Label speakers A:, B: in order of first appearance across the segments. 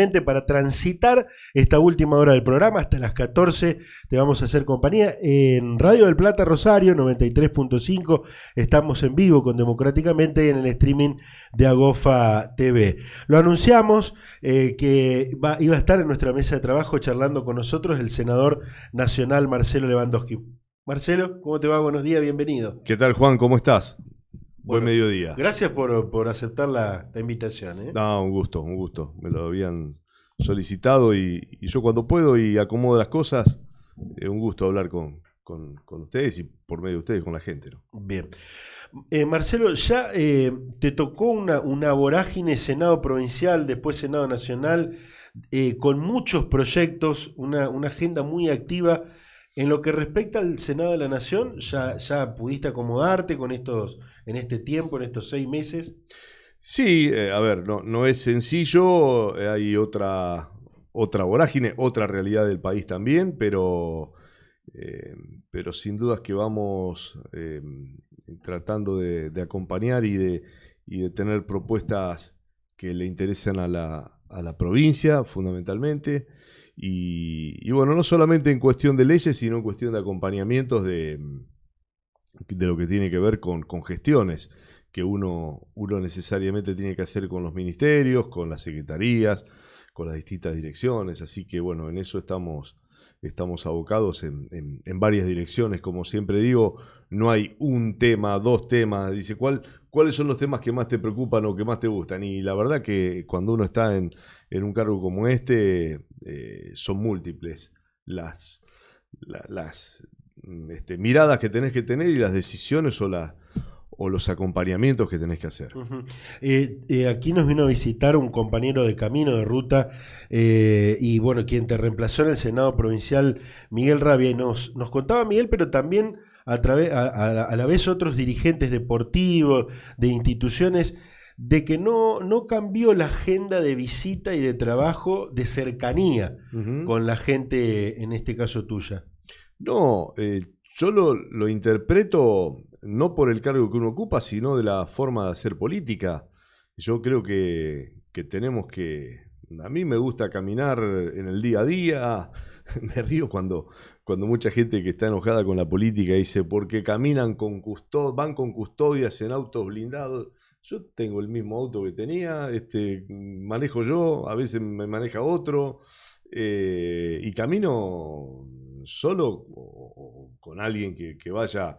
A: nuevamente para transitar esta última hora del programa. Hasta las 14 te vamos a hacer compañía en Radio del Plata Rosario 93.5. Estamos en vivo con Democráticamente y en el streaming de Agofa TV. Lo anunciamos que iba a estar en nuestra mesa de trabajo charlando con nosotros el senador nacional Marcelo Lewandowski. Marcelo, ¿cómo te va? Buenos días, bienvenido.
B: ¿Qué tal, Juan? ¿Cómo estás?
A: Bueno,
B: buen mediodía.
A: Gracias por aceptar la invitación.
B: No, un gusto. Me lo habían solicitado y yo cuando puedo y acomodo las cosas, un gusto hablar con ustedes y por medio de ustedes con la gente, ¿no?
A: Bien. Marcelo, ya te tocó una vorágine Senado provincial, después Senado nacional, con muchos proyectos, una agenda muy activa. En lo que respecta al Senado de la Nación, ¿ya pudiste acomodarte en este tiempo, en estos 6 meses?
B: Sí, a ver, no es sencillo, hay otra vorágine, otra realidad del país también, pero sin dudas que vamos tratando de acompañar y de tener propuestas que le interesan a la provincia, fundamentalmente. Y bueno, no solamente en cuestión de leyes, sino en cuestión de acompañamientos de lo que tiene que ver con gestiones que uno necesariamente tiene que hacer con los ministerios, con las secretarías, con las distintas direcciones. Así que bueno, en eso estamos abocados en varias direcciones. Como siempre digo, no hay un tema, dos temas. Dice, ¿cuáles son los temas que más te preocupan o que más te gustan? Y la verdad que cuando uno está en un cargo como este, son múltiples las miradas que tenés que tener y las decisiones o los acompañamientos que tenés que hacer.
A: Uh-huh. Aquí nos vino a visitar un compañero de camino, de ruta, y bueno, quien te reemplazó en el Senado provincial, Miguel Rabia, y nos contaba Miguel, pero también a la vez otros dirigentes deportivos, de instituciones, de que no cambió la agenda de visita y de trabajo de cercanía con la gente, en este caso tuya.
B: No, yo lo interpreto no por el cargo que uno ocupa, sino de la forma de hacer política. Yo creo que tenemos que... A mí me gusta caminar en el día a día. Me río cuando mucha gente que está enojada con la política dice, porque caminan van con custodias en autos blindados. Yo tengo el mismo auto que tenía, manejo yo, a veces me maneja otro, y camino solo o con alguien que vaya,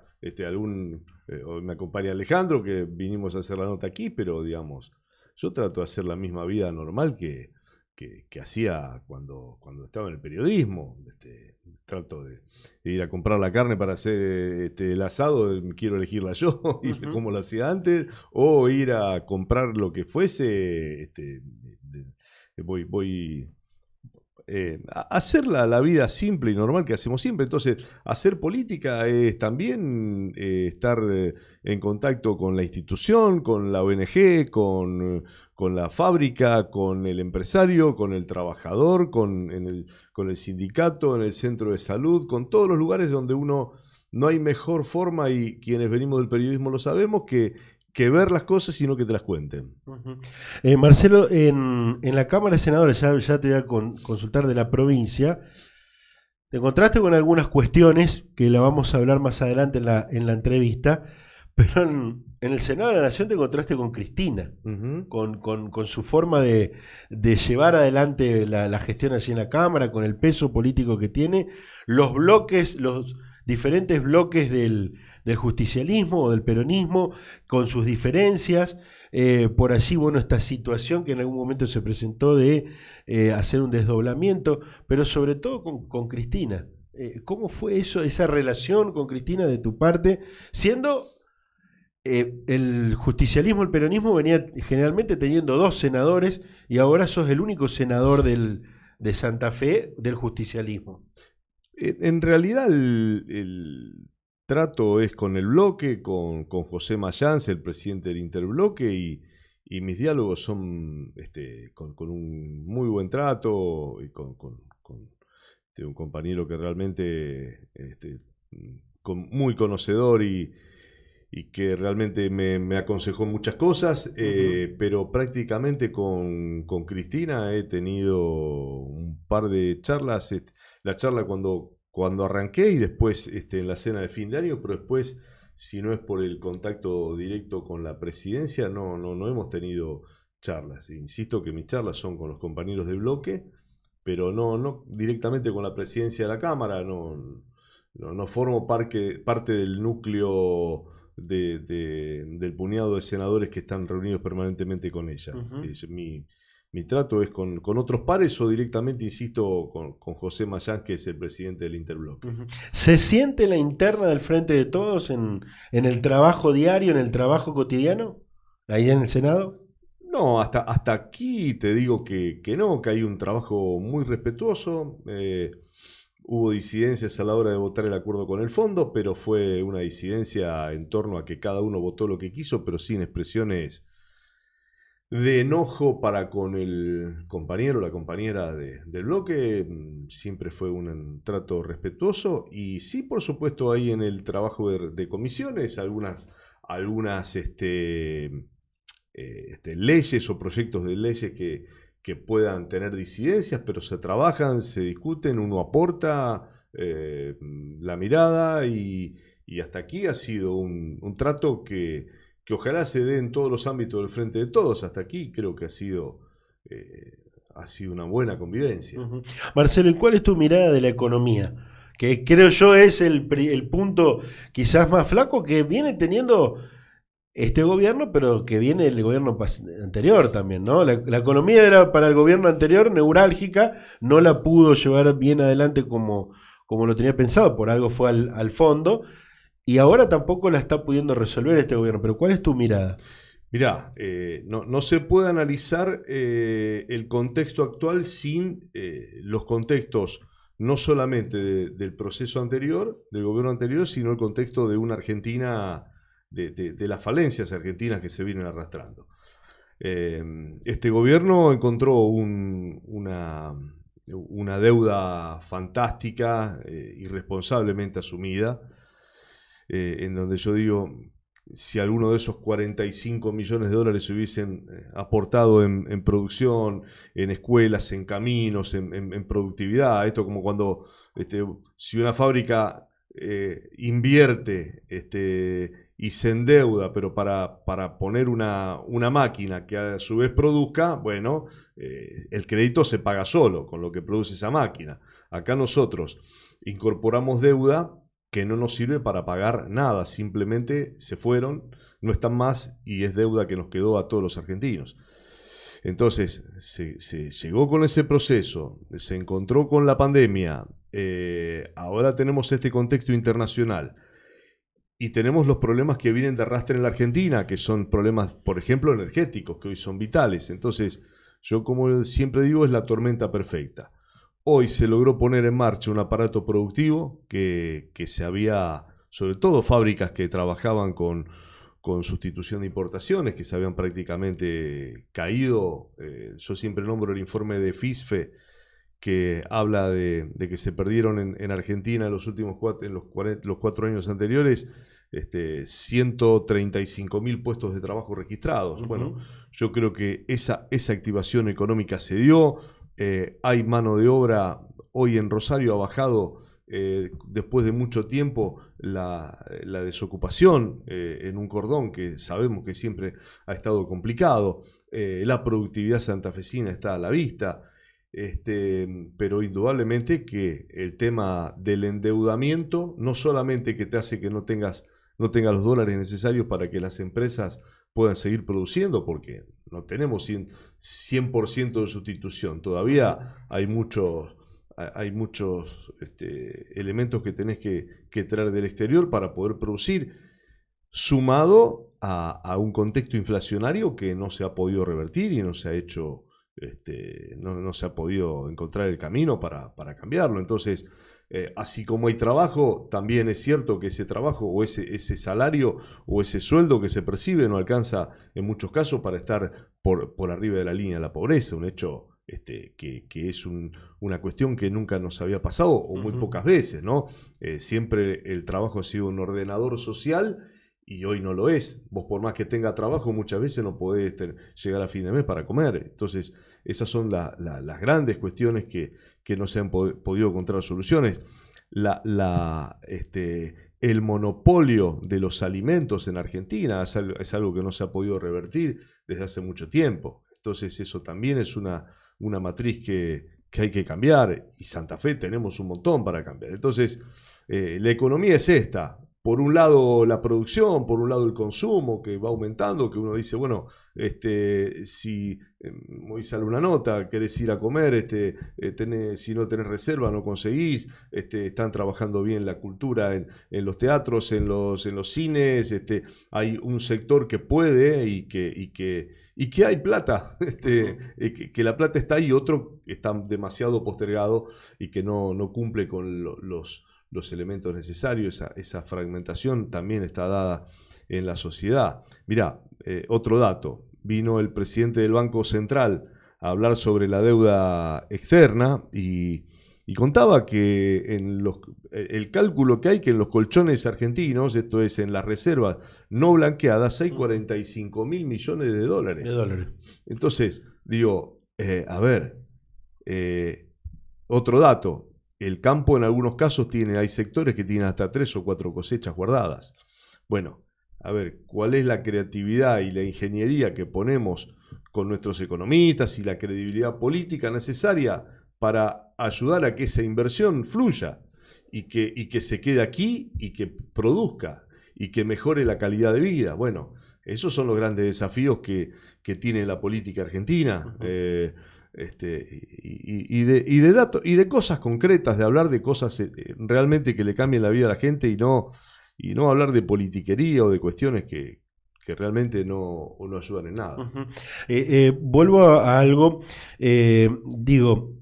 B: o me acompaña Alejandro, que vinimos a hacer la nota aquí, pero digamos, yo trato de hacer la misma vida normal que hacía cuando estaba en el periodismo. Trato de ir a comprar la carne para hacer el asado, quiero elegirla yo, y como lo hacía antes, o ir a comprar lo que fuese, voy hacer la vida simple y normal que hacemos siempre. Entonces, hacer política es también estar en contacto con la institución, con la ONG, con la fábrica, con el empresario, con el trabajador, con el sindicato, en el centro de salud, con todos los lugares donde no hay mejor forma, y quienes venimos del periodismo lo sabemos, que ver las cosas, sino que te las cuenten.
A: Uh-huh. Marcelo, en la Cámara de Senadores, ya te voy a consultar de la provincia, te encontraste con algunas cuestiones que la vamos a hablar más adelante en la entrevista, pero en el Senado de la Nación te encontraste con Cristina, con su forma de llevar adelante la gestión allí en la Cámara, con el peso político que tiene, los diferentes bloques del justicialismo o del peronismo, con sus diferencias, por allí, bueno, esta situación que en algún momento se presentó de hacer un desdoblamiento, pero sobre todo con Cristina. ¿Cómo fue esa relación con Cristina de tu parte, siendo el justicialismo, el peronismo venía generalmente teniendo 2 senadores y ahora sos el único senador de Santa Fe del justicialismo?
B: En realidad el trato es con el bloque, con José Mayans, el presidente del interbloque, y mis diálogos son con un muy buen trato y con un compañero que realmente muy conocedor y y que realmente me aconsejó muchas cosas, pero prácticamente con Cristina he tenido un par de charlas, la charla cuando arranqué y después en la cena de fin de año, pero después, si no es por el contacto directo con la presidencia, no hemos tenido charlas. Insisto que mis charlas son con los compañeros de bloque, pero no directamente con la presidencia de la Cámara, no formo parte del núcleo del puñado de senadores que están reunidos permanentemente con ella. Mi trato es con otros pares o directamente, insisto, con José Mayán, que es el presidente del Interbloque.
A: ¿Se siente la interna del Frente de Todos en el trabajo diario, en el trabajo cotidiano, ahí en el Senado?
B: No, hasta aquí te digo que no, que hay un trabajo muy respetuoso. Hubo disidencias a la hora de votar el acuerdo con el fondo, pero fue una disidencia en torno a que cada uno votó lo que quiso, pero sin expresiones de enojo para con el compañero o la compañera del bloque. Siempre fue un trato respetuoso y sí, por supuesto, hay en el trabajo de comisiones algunas leyes o proyectos de leyes que puedan tener disidencias, pero se trabajan, se discuten, uno aporta la mirada y hasta aquí ha sido un trato que ojalá se dé en todos los ámbitos del Frente de Todos. Hasta aquí creo que ha sido una buena convivencia.
A: Marcelo, ¿y cuál es tu mirada de la economía? Que creo yo es el punto quizás más flaco que viene teniendo este gobierno, pero que viene del gobierno anterior también, ¿no? La economía era para el gobierno anterior neurálgica, no la pudo llevar bien adelante como lo tenía pensado, por algo fue al fondo, y ahora tampoco la está pudiendo resolver este gobierno. Pero ¿cuál es tu mirada?
B: Mirá, no se puede analizar el contexto actual sin los contextos no solamente del proceso anterior, del gobierno anterior, sino el contexto de una Argentina, de las falencias argentinas que se vienen arrastrando. Este gobierno encontró una deuda fantástica, irresponsablemente asumida, en donde yo digo, si alguno de esos 45 millones de dólares se hubiesen aportado en producción, en escuelas, en caminos, en productividad, esto como cuando si una fábrica invierte y se endeuda, pero para poner una máquina que a su vez produzca, bueno, el crédito se paga solo con lo que produce esa máquina. Acá nosotros incorporamos deuda que no nos sirve para pagar nada, simplemente se fueron, no están más y es deuda que nos quedó a todos los argentinos. Entonces, se llegó con ese proceso, se encontró con la pandemia, ahora tenemos este contexto internacional y tenemos los problemas que vienen de arrastre en la Argentina, que son problemas, por ejemplo, energéticos, que hoy son vitales. Entonces, yo como siempre digo, es la tormenta perfecta. Hoy se logró poner en marcha un aparato productivo que se había, sobre todo fábricas que trabajaban con sustitución de importaciones, que se habían prácticamente caído. Yo siempre nombro el informe de FISFE, que habla de que se perdieron en Argentina en los últimos 4 años anteriores 135.000 puestos de trabajo registrados. Bueno, yo creo que esa activación económica se dio. Hay mano de obra. Hoy en Rosario ha bajado después de mucho tiempo la desocupación en un cordón que sabemos que siempre ha estado complicado. La productividad santafesina está a la vista. Pero indudablemente que el tema del endeudamiento no solamente que te hace que no tengas los dólares necesarios para que las empresas puedan seguir produciendo, porque no tenemos 100% de sustitución. Todavía hay muchos elementos que tenés que traer del exterior para poder producir, sumado a un contexto inflacionario que no se ha podido revertir y no se ha hecho, no se ha podido encontrar el camino para cambiarlo. Entonces, así como hay trabajo, también es cierto que ese trabajo o ese salario o ese sueldo que se percibe no alcanza en muchos casos para estar por arriba de la línea de la pobreza, un hecho que es una cuestión que nunca nos había pasado o muy pocas veces, ¿no? Siempre el trabajo ha sido un ordenador social y hoy no lo es. Vos por más que tenga trabajo muchas veces no podés llegar a fin de mes para comer. Entonces esas son las grandes cuestiones que no se han podido encontrar soluciones. El monopolio de los alimentos en Argentina es algo que no se ha podido revertir desde hace mucho tiempo. Entonces eso también es una matriz que hay que cambiar, y Santa Fe tenemos un montón para cambiar. Entonces la economía es esta. Por un lado la producción, por un lado el consumo que va aumentando, que uno dice, bueno, si hoy sale una nota, querés ir a comer, si no tenés reserva no conseguís, están trabajando bien la cultura en los teatros, en los cines, hay un sector que puede y que hay plata, que la plata está ahí, otro que está demasiado postergado y que no cumple con los elementos necesarios. Esa fragmentación también está dada en la sociedad. Mirá, otro dato. Vino el presidente del Banco Central a hablar sobre la deuda externa y contaba que el cálculo que hay que en los colchones argentinos, esto es en las reservas no blanqueadas, hay 45 mil millones de dólares. Entonces, digo, a ver, otro dato. El campo en algunos casos hay sectores que tienen hasta 3 o 4 cosechas guardadas. Bueno, a ver, ¿cuál es la creatividad y la ingeniería que ponemos con nuestros economistas y la credibilidad política necesaria para ayudar a que esa inversión fluya y que se quede aquí y que produzca y que mejore la calidad de vida? Bueno, esos son los grandes desafíos que tiene la política argentina. De datos y de cosas concretas, de hablar de cosas realmente que le cambien la vida a la gente y no hablar de politiquería o de cuestiones que realmente no ayudan en nada.
A: Vuelvo a algo, digo,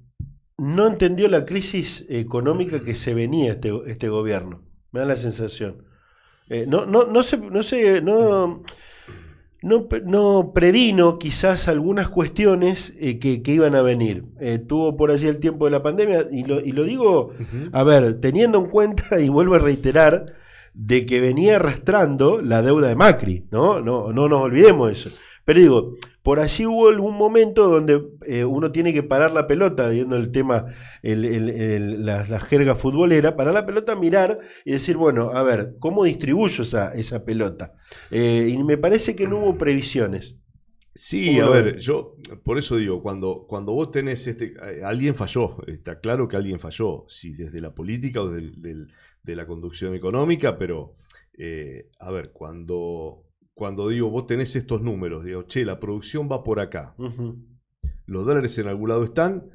A: no entendió la crisis económica que se venía este gobierno, me da la sensación. No previno quizás algunas cuestiones que iban a venir. Tuvo por allí el tiempo de la pandemia y lo digo, a ver, teniendo en cuenta, y vuelvo a reiterar, de que venía arrastrando la deuda de Macri, ¿no? No nos olvidemos de eso. Pero digo, por allí hubo algún momento donde uno tiene que parar la pelota, viendo el tema, la jerga futbolera, parar la pelota, mirar y decir, bueno, a ver, ¿cómo distribuyo esa pelota? Y me parece que no hubo previsiones.
B: Sí, a ver, yo por eso digo, cuando vos tenés alguien falló, está claro que alguien falló, si desde la política o de la conducción económica, pero a ver, cuando digo, vos tenés estos números, digo, che, la producción va por acá, los dólares en algún lado están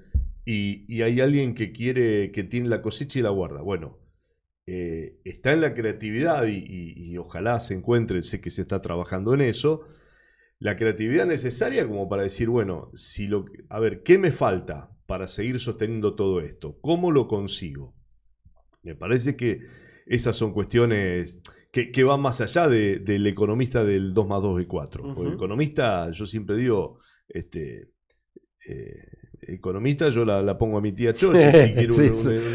B: y hay alguien que tiene la cosecha y la guarda. Bueno, está en la creatividad y ojalá se encuentre, sé que se está trabajando en eso, la creatividad necesaria como para decir, bueno, a ver, ¿qué me falta para seguir sosteniendo todo esto? ¿Cómo lo consigo? Me parece que esas son cuestiones que van más allá del economista del 2 más 2 es 4. El economista, yo siempre digo, economista, yo la pongo a mi tía Chochi. Si quiero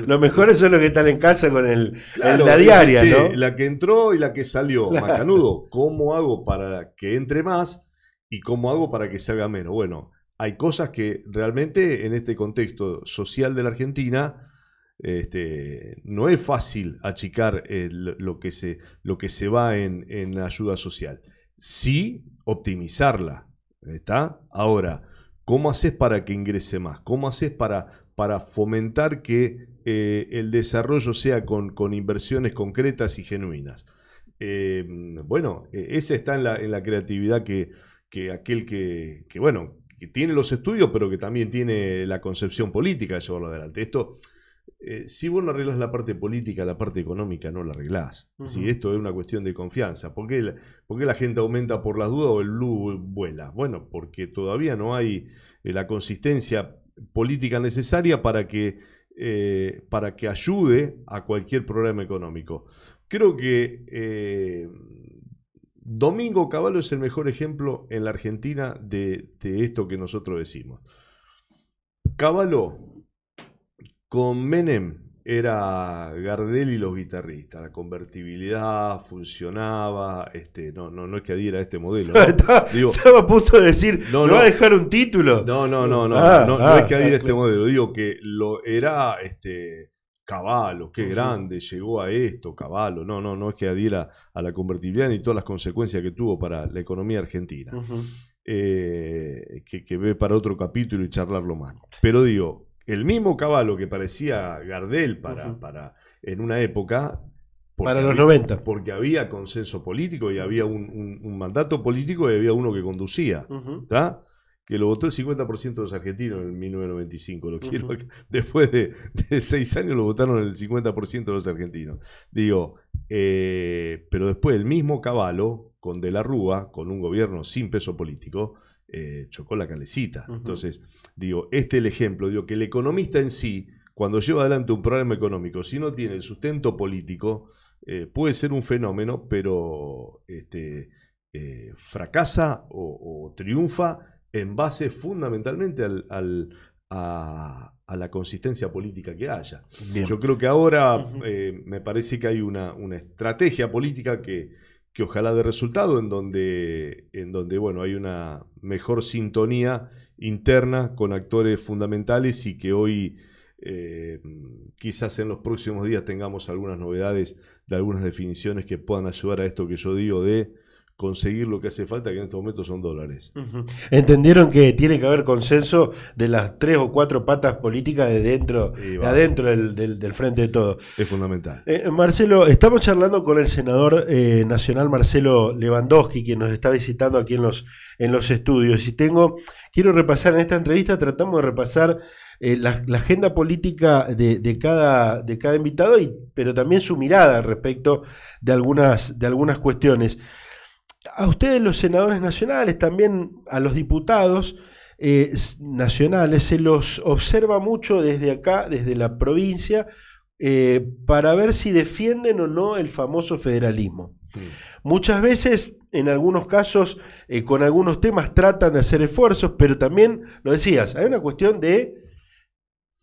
A: lo mejor es lo que están en casa con
B: claro,
A: la diaria, ¿no?
B: La que entró y la que salió. Claro. Macanudo, ¿cómo hago para que entre más y cómo hago para que salga menos? Bueno, hay cosas que realmente en este contexto social de la Argentina no es fácil achicar lo que se va en ayuda social. Sí, optimizarla. ¿Está? Ahora, ¿cómo haces para que ingrese más? ¿Cómo haces para fomentar que el desarrollo sea con inversiones concretas y genuinas? Bueno, esa está en la creatividad que aquel que tiene los estudios, pero que también tiene la concepción política de llevarlo adelante. Esto, si vos no arreglás la parte política, la parte económica no la arreglás. Si esto es una cuestión de confianza. ¿Por qué la gente aumenta por las dudas o el blue vuela? Bueno, porque todavía no hay la consistencia política necesaria para que ayude a cualquier programa económico. Creo que Domingo Cavallo es el mejor ejemplo en la Argentina de esto que nosotros decimos. Cavallo con Menem era Gardel y los guitarristas. La convertibilidad funcionaba. No es que adhiera a este modelo, ¿no?
A: Estaba a punto de decir, ¿me va a dejar un título?
B: No es que adhiera a este modelo. Digo que lo era Cavallo, qué grande, llegó a esto, Cavallo. No es que adhiera a la convertibilidad ni todas las consecuencias que tuvo para la economía argentina. Que ve para otro capítulo y charlarlo más. Pero digo, el mismo Cavallo que parecía Gardel en una época,
A: para los 90.
B: Porque había consenso político y había un mandato político y había uno que conducía, ¿está? Que lo votó el 50% de los argentinos en 1995. Después de 6 años lo votaron el 50% de los argentinos. Digo, pero después el mismo Cavallo, con De la Rúa, con un gobierno sin peso político, chocó la calecita. Entonces, digo, es el ejemplo. Digo, que el economista en sí, cuando lleva adelante un problema económico, si no tiene el sustento político, puede ser un fenómeno, pero fracasa o triunfa en base fundamentalmente a la consistencia política que haya. Bien. Yo creo que ahora me parece que hay una estrategia política que ojalá dé resultado, en donde bueno, hay una mejor sintonía interna con actores fundamentales y que hoy quizás en los próximos días tengamos algunas novedades de algunas definiciones que puedan ayudar a esto que yo digo de conseguir lo que hace falta, que en estos momentos son dólares.
A: Entendieron que tiene que haber consenso de las 3 o 4 patas políticas de adentro del frente de todo.
B: Es fundamental.
A: Marcelo, estamos charlando con el senador nacional Marcelo Lewandowski, quien nos está visitando aquí en los estudios. Y quiero repasar en esta entrevista, tratamos de repasar la agenda política de cada invitado, pero también su mirada respecto de algunas cuestiones. A ustedes, los senadores nacionales, también a los diputados nacionales, se los observa mucho desde acá, desde la provincia, para ver si defienden o no el famoso federalismo. Muchas veces, en algunos casos, con algunos temas tratan de hacer esfuerzos, pero también, lo decías, hay una cuestión de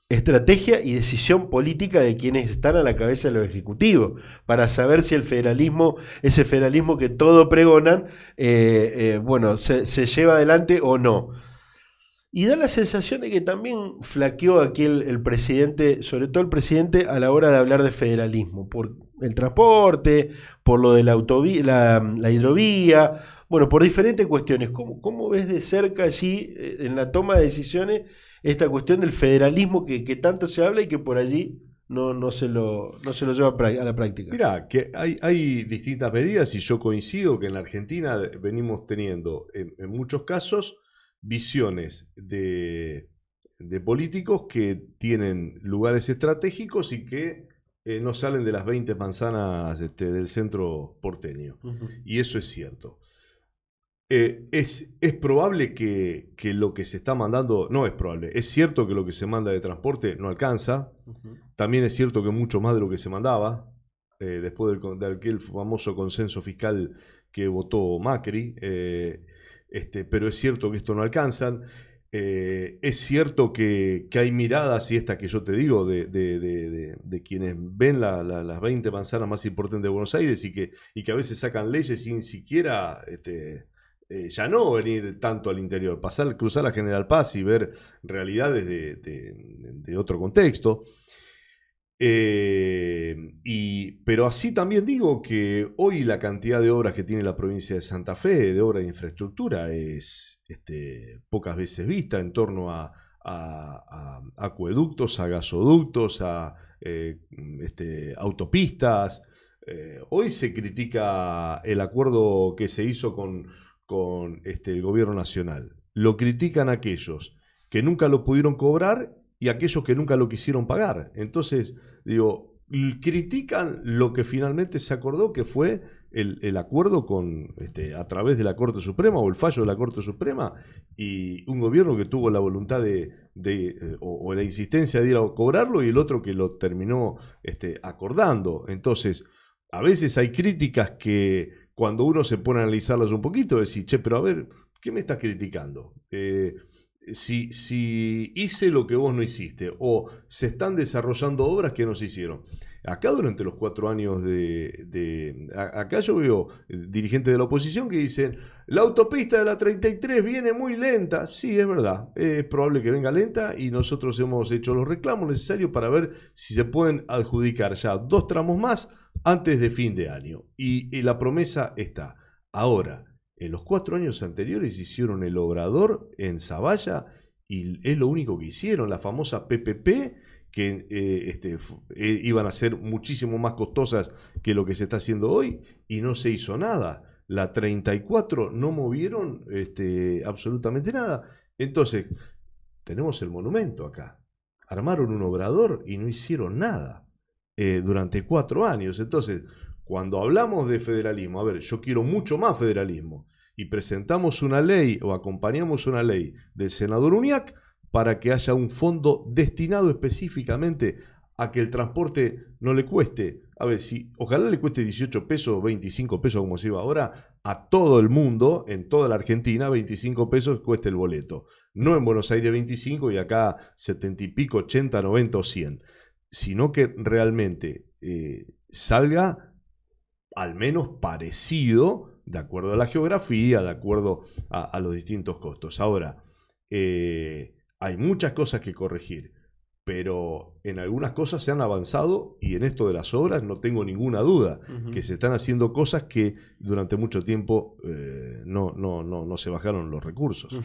A: estrategia y decisión política de quienes están a la cabeza de lo ejecutivo, para saber si el federalismo, ese federalismo que todo pregonan, se lleva adelante o no. Y da la sensación de que también flaqueó aquí el presidente, sobre todo el presidente, a la hora de hablar de federalismo, por el transporte, por lo de la hidrovía, bueno, por diferentes cuestiones. ¿Cómo ves de cerca allí, en la toma de decisiones, esta cuestión del federalismo que tanto se habla y que por allí no se lo lleva a la práctica?
B: Mirá, que hay distintas medidas y yo coincido que en la Argentina venimos teniendo en muchos casos visiones de políticos que tienen lugares estratégicos y que no salen de las 20 manzanas del centro porteño. Y eso es cierto. Es probable que lo que se está mandando, no es probable, es cierto que lo que se manda de transporte no alcanza. También es cierto que mucho más de lo que se mandaba, después de aquel famoso consenso fiscal que votó Macri, pero es cierto que esto no alcanzan. Es cierto que hay miradas, y esta que yo te digo, de quienes ven las 20 manzanas más importantes de Buenos Aires y que a veces sacan leyes sin siquiera ya no venir tanto al interior, cruzar la General Paz y ver realidades de otro contexto. Pero así también digo que hoy la cantidad de obras que tiene la provincia de Santa Fe, de obras de infraestructura, es pocas veces vista, en torno a acueductos, a gasoductos, a autopistas. Hoy se critica el acuerdo que se hizo con el gobierno nacional. Lo critican aquellos que nunca lo pudieron cobrar y aquellos que nunca lo quisieron pagar. Entonces, digo, critican lo que finalmente se acordó, que fue el acuerdo a través de la Corte Suprema, o el fallo de la Corte Suprema, y un gobierno que tuvo la voluntad o la insistencia de ir a cobrarlo, y el otro que lo terminó acordando. Entonces, a veces hay críticas que cuando uno se pone a analizarlas un poquito, decir, che, pero a ver, ¿qué me estás criticando? si hice lo que vos no hiciste, o se están desarrollando obras que no se hicieron. Acá durante los 4 años acá yo veo dirigentes de la oposición que dicen, la autopista de la 33 viene muy lenta. Sí, es verdad, es probable que venga lenta y nosotros hemos hecho los reclamos necesarios para ver si se pueden adjudicar ya 2 tramos más antes de fin de año. Y la promesa está. Ahora, en los 4 años anteriores hicieron el obrador en Zavalla y es lo único que hicieron, la famosa PPP, que iban a ser muchísimo más costosas que lo que se está haciendo hoy y no se hizo nada. La 34 no movieron absolutamente nada. Entonces, tenemos el monumento acá. Armaron un obrador y no hicieron nada durante 4 años. Entonces, cuando hablamos de federalismo, a ver, yo quiero mucho más federalismo y presentamos una ley o acompañamos una ley del senador Uñac para que haya un fondo destinado específicamente a que el transporte no le cueste, a ver, si ojalá le cueste 18 pesos, 25 pesos como se iba ahora, a todo el mundo, en toda la Argentina, 25 pesos cueste el boleto. No en Buenos Aires 25 y acá 70 y pico, 80, 90 o 100, sino que realmente salga al menos parecido, de acuerdo a la geografía, de acuerdo a los distintos costos. Ahora, hay muchas cosas que corregir, pero en algunas cosas se han avanzado y en esto de las obras no tengo ninguna duda que se están haciendo cosas que durante mucho tiempo no se bajaron los recursos.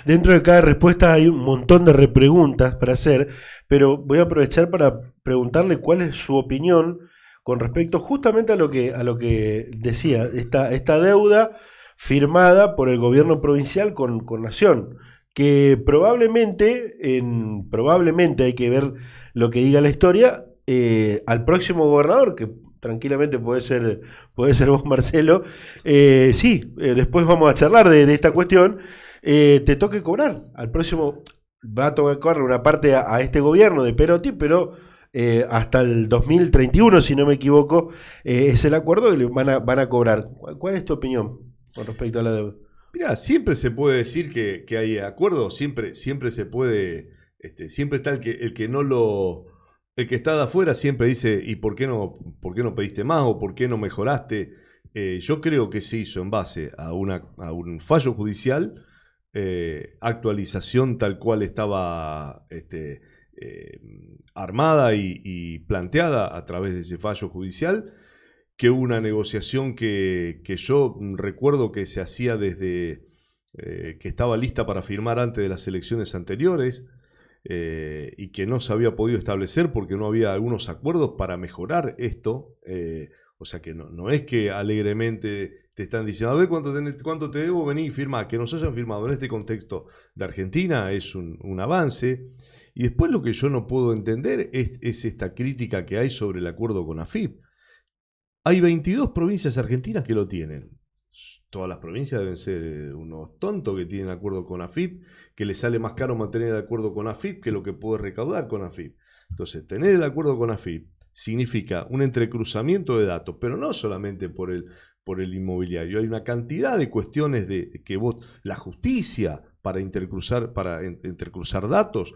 A: Dentro de cada respuesta hay un montón de repreguntas para hacer, pero voy a aprovechar para preguntarle cuál es su opinión con respecto justamente a lo que decía, esta deuda firmada por el gobierno provincial con Nación, que probablemente hay que ver lo que diga la historia, al próximo gobernador, que tranquilamente puede ser vos, Marcelo, después vamos a charlar de esta cuestión, te toque cobrar, al próximo va a tocar una parte a este gobierno de Perotti, pero hasta el 2031, si no me equivoco, es el acuerdo que van a cobrar. ¿Cuál es tu opinión con respecto a la deuda?
B: Mira, siempre se puede decir que hay acuerdos, siempre se puede, siempre está el que está de afuera siempre dice, ¿y por qué no pediste más o por qué no mejoraste? Yo creo que se hizo en base a un fallo judicial, actualización tal cual estaba armada y planteada a través de ese fallo judicial, que hubo una negociación que yo recuerdo que se hacía desde que estaba lista para firmar antes de las elecciones anteriores y que no se había podido establecer porque no había algunos acuerdos para mejorar esto. O sea que no es que alegremente te están diciendo, a ver cuánto te debo, vení y firmar. Que nos hayan firmado en este contexto de Argentina es un avance. Y después lo que yo no puedo entender es esta crítica que hay sobre el acuerdo con AFIP. Hay 22 provincias argentinas que lo tienen. Todas las provincias deben ser unos tontos que tienen acuerdo con AFIP, que les sale más caro mantener el acuerdo con AFIP que lo que puede recaudar con AFIP. Entonces, tener el acuerdo con AFIP significa un entrecruzamiento de datos, pero no solamente por el inmobiliario. Hay una cantidad de cuestiones la justicia para intercruzar datos.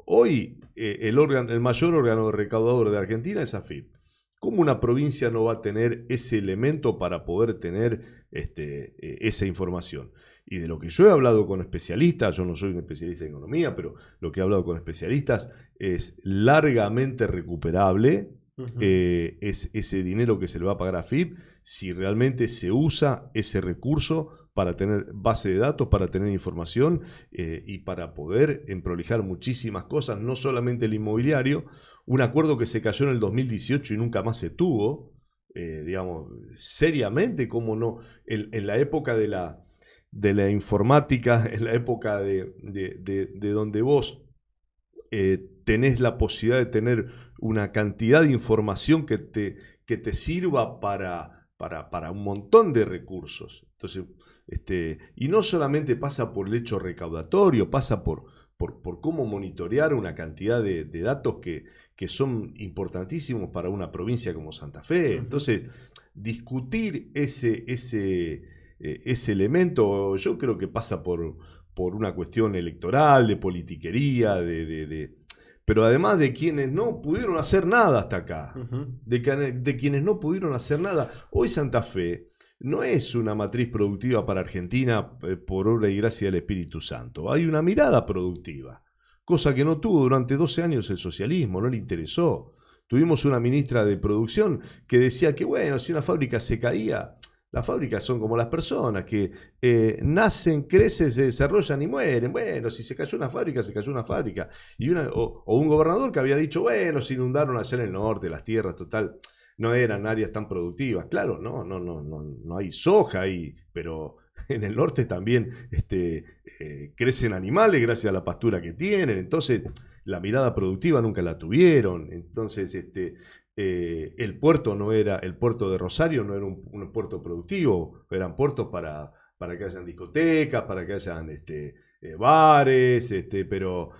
B: Hoy el mayor órgano recaudador de Argentina es AFIP. ¿Cómo una provincia no va a tener ese elemento para poder tener esa información? Y de lo que yo he hablado con especialistas, yo no soy un especialista en economía, pero lo que he hablado con especialistas es largamente recuperable. Es ese dinero que se le va a pagar a AFIP si realmente se usa ese recurso para tener base de datos, para tener información y para poder emprolijar muchísimas cosas, no solamente el inmobiliario. Un acuerdo que se cayó en el 2018 y nunca más se tuvo, seriamente, como no, en la época de la informática, en la época de donde vos tenés la posibilidad de tener una cantidad de información que te sirva para un montón de recursos. Entonces, y no solamente pasa por el hecho recaudatorio, pasa por cómo monitorear una cantidad de datos que son importantísimos para una provincia como Santa Fe. Entonces, discutir ese elemento yo creo que pasa por por una cuestión electoral, de politiquería, pero además de quienes no pudieron hacer nada hasta acá, de quienes no pudieron hacer nada. Hoy Santa Fe no es una matriz productiva para Argentina por obra y gracia del Espíritu Santo. Hay una mirada productiva, cosa que no tuvo durante 12 años el socialismo, no le interesó. Tuvimos una ministra de producción que decía que, bueno, si una fábrica se caía, las fábricas son como las personas, que nacen, crecen, se desarrollan y mueren. Bueno, si se cayó una fábrica, se cayó una fábrica. O un gobernador que había dicho, bueno, se inundaron allá en el norte, las tierras, total, no eran áreas tan productivas. Claro, no hay soja ahí, pero en el norte también crecen animales gracias a la pastura que tienen. Entonces, la mirada productiva nunca la tuvieron. Entonces, el puerto el puerto de Rosario no era un puerto productivo, eran puertos para que hayan discotecas, para que hayan bares, pero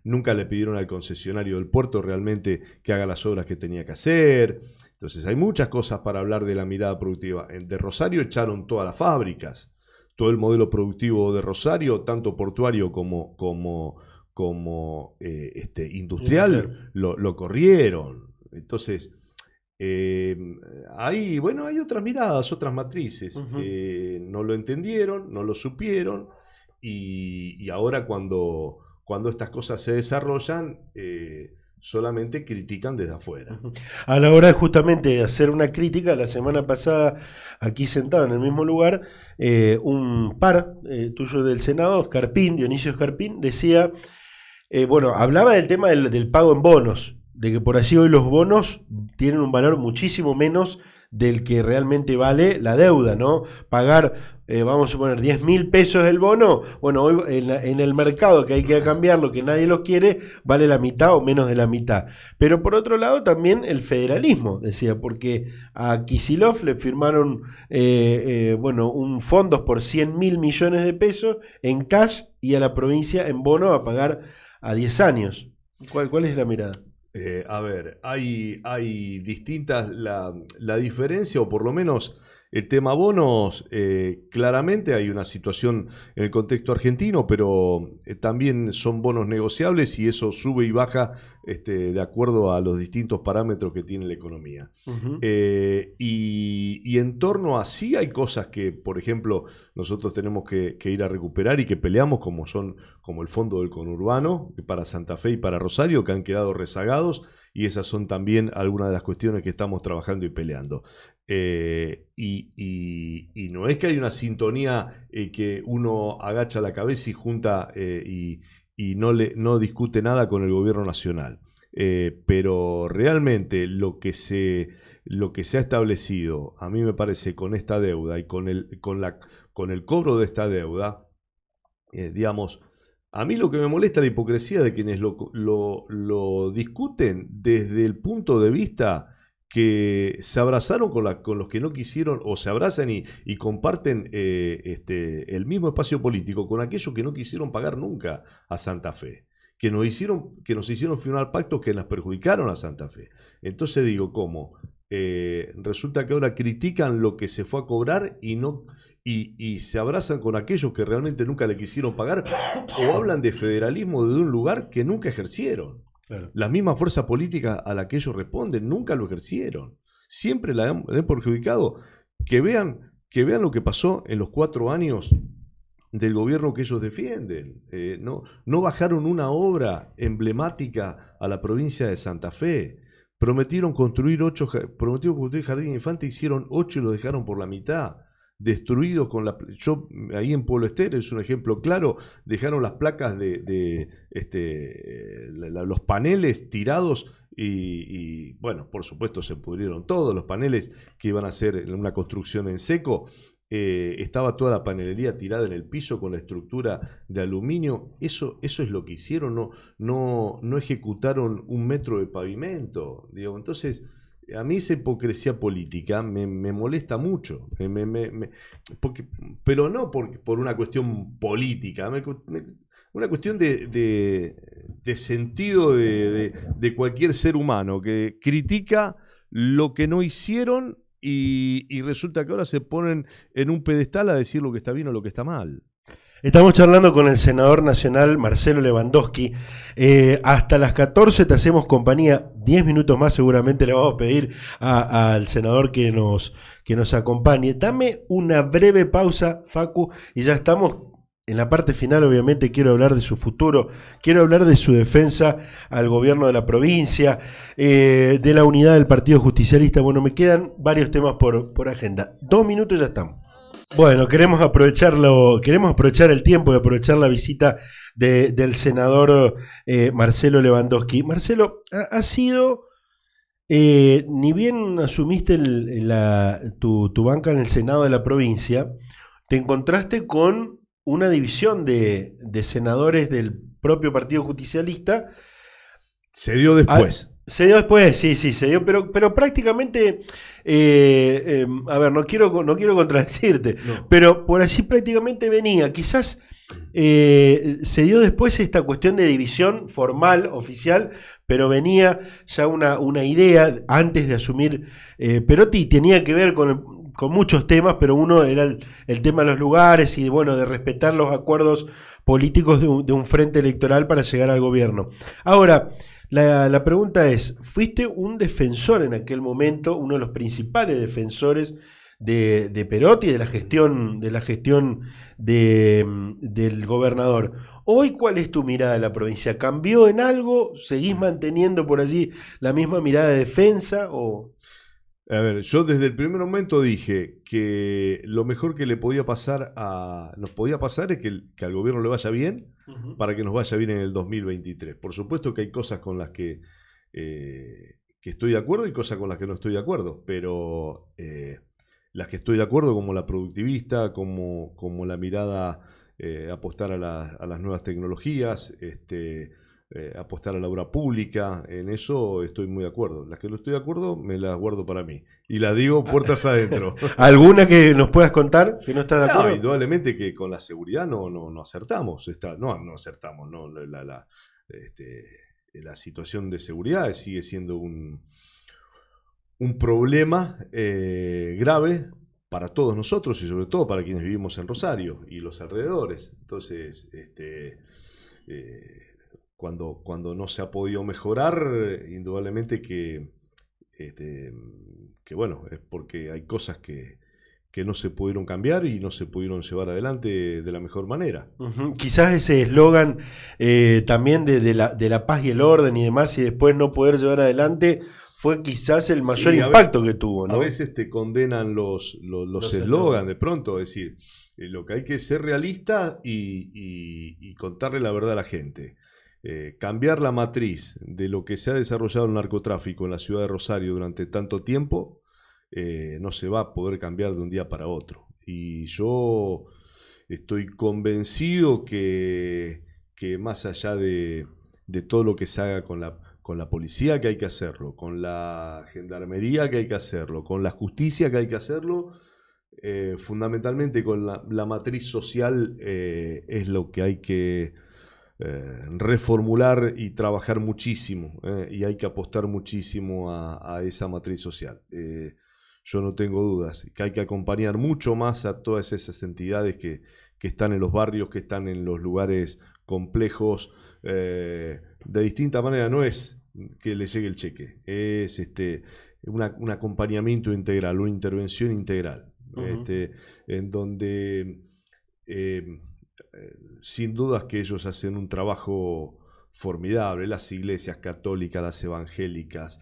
B: nunca le pidieron al concesionario del puerto realmente que haga las obras que tenía que hacer. Entonces hay muchas cosas para hablar de la mirada productiva. De Rosario echaron todas las fábricas, todo el modelo productivo de Rosario, tanto portuario como industrial, lo corrieron. Entonces, hay otras miradas, otras matrices. No lo entendieron, no lo supieron, y ahora cuando estas cosas se desarrollan, solamente critican desde afuera.
A: A la hora de justamente hacer una crítica, la semana pasada, aquí sentado en el mismo lugar, un par tuyo del Senado, Dionisio Escarpín, decía, hablaba del tema del pago en bonos, de que por así hoy los bonos tienen un valor muchísimo menos del que realmente vale la deuda, ¿no? Pagar, vamos a suponer, 10.000 pesos el bono, bueno, hoy en el mercado que hay que cambiarlo, que nadie los quiere, vale la mitad o menos de la mitad. Pero por otro lado también el federalismo, decía, porque a Kicillof le firmaron un fondos por 100.000 millones de pesos en cash y a la provincia en bono a pagar a 10 años. ¿Cuál es la mirada?
B: Hay distintas, la diferencia, o por lo menos el tema bonos, claramente hay una situación en el contexto argentino, pero también son bonos negociables y eso sube y baja de acuerdo a los distintos parámetros que tiene la economía. Y en torno a sí hay cosas que, por ejemplo, nosotros tenemos que ir a recuperar y que peleamos, como el fondo del conurbano para Santa Fe y para Rosario, que han quedado rezagados, y esas son también algunas de las cuestiones que estamos trabajando y peleando. Y no es que hay una sintonía que uno agacha la cabeza y junta y no discute nada con el gobierno nacional. Pero realmente lo que se ha establecido, a mí me parece, con esta deuda y con el cobro de esta deuda, digamos, a mí lo que me molesta es la hipocresía de quienes lo discuten desde el punto de vista que se abrazaron con los que no quisieron, o se abrazan y comparten el mismo espacio político con aquellos que no quisieron pagar nunca a Santa Fe, que nos hicieron firmar pactos que nos perjudicaron a Santa Fe. Entonces digo, ¿cómo? Resulta que ahora critican lo que se fue a cobrar y se abrazan con aquellos que realmente nunca le quisieron pagar, o hablan de federalismo desde un lugar que nunca ejercieron. Claro. La misma fuerza política a la que ellos responden nunca lo ejercieron. Siempre la han perjudicado. Que vean lo que pasó en los 4 años del gobierno que ellos defienden. No bajaron una obra emblemática a la provincia de Santa Fe. Prometieron construir jardín de infante, hicieron 8 y lo dejaron por la mitad. Destruidos ahí en Pueblo Estero es un ejemplo claro, dejaron las placas los paneles tirados y bueno, por supuesto se pudrieron todos los paneles que iban a hacer una construcción en seco. Estaba toda la panelería tirada en el piso con la estructura de aluminio. Eso es lo que hicieron, no ejecutaron 1 metro de pavimento. Digo, entonces, a mí esa hipocresía política me molesta mucho, pero no por una cuestión política, una cuestión de sentido de cualquier ser humano que critica lo que no hicieron y resulta que ahora se ponen en un pedestal a decir lo que está bien o lo que está mal.
A: Estamos charlando con el senador nacional Marcelo Lewandowski. Hasta las 14 te hacemos compañía, 10 minutos más seguramente le vamos a pedir al senador que nos acompañe. Dame una breve pausa, Facu, y ya estamos en la parte final. Obviamente quiero hablar de su futuro, quiero hablar de su defensa al gobierno de la provincia, de la unidad del Partido Justicialista. Bueno, me quedan varios temas por agenda. 2 minutos y ya estamos. Bueno, queremos aprovechar el tiempo y aprovechar la visita del senador Marcelo Lewandowski. Marcelo, ha sido, ni bien asumiste tu banca en el Senado de la provincia, te encontraste con una división de senadores del propio Partido Justicialista.
B: Se dio después.
A: Se dio después, sí, se dio, pero prácticamente, a ver, no quiero contradecirte, no. Pero por allí prácticamente venía, quizás se dio después esta cuestión de división formal, oficial, pero venía ya una idea antes de asumir Perotti, tenía que ver con muchos temas, pero uno era el tema de los lugares y bueno, de respetar los acuerdos políticos de un frente electoral para llegar al gobierno. Ahora, la pregunta es, fuiste un defensor en aquel momento, uno de los principales defensores de Perotti, de la gestión del gobernador. Hoy, ¿cuál es tu mirada de la provincia? ¿Cambió en algo? ¿Seguís manteniendo por allí la misma mirada de defensa? ¿O?
B: A ver, yo desde el primer momento dije que lo mejor que nos podía pasar es que al gobierno le vaya bien, para que nos vaya bien en el 2023. Por supuesto que hay cosas con las que estoy de acuerdo y cosas con las que no estoy de acuerdo, pero las que estoy de acuerdo, como la productivista, como la mirada, apostar a las nuevas tecnologías, apostar a la obra pública, en eso estoy muy de acuerdo. Las que no estoy de acuerdo me las guardo para mí y las digo puertas adentro.
A: ¿Alguna que nos puedas contar que no estás de acuerdo?
B: No, indudablemente que con la seguridad no acertamos. No acertamos. La situación de seguridad sigue siendo un problema grave para todos nosotros y sobre todo para quienes vivimos en Rosario y los alrededores. Entonces, cuando no se ha podido mejorar, indudablemente que bueno, es porque hay cosas que no se pudieron cambiar y no se pudieron llevar adelante de la mejor manera.
A: Quizás ese eslogan también de la paz y el orden y demás, y después no poder llevar adelante, fue quizás el mayor impacto que tuvo, ¿no?
B: A veces te condenan los eslogans de pronto, es decir, lo que hay que ser realista y contarle la verdad a la gente. Cambiar la matriz de lo que se ha desarrollado el narcotráfico en la ciudad de Rosario durante tanto tiempo no se va a poder cambiar de un día para otro. Y yo estoy convencido que más allá de todo lo que se haga con la policía, que hay que hacerlo, con la gendarmería, que hay que hacerlo, con la justicia, que hay que hacerlo, fundamentalmente con la matriz social es lo que hay que reformular y trabajar muchísimo, y hay que apostar muchísimo a esa matriz social. Yo no tengo dudas que hay que acompañar mucho más a todas esas entidades que están en los barrios, que están en los lugares complejos, de distinta manera. No es que le llegue el cheque, es un acompañamiento integral, una intervención integral, en donde sin dudas que ellos hacen un trabajo formidable, las iglesias católicas, las evangélicas,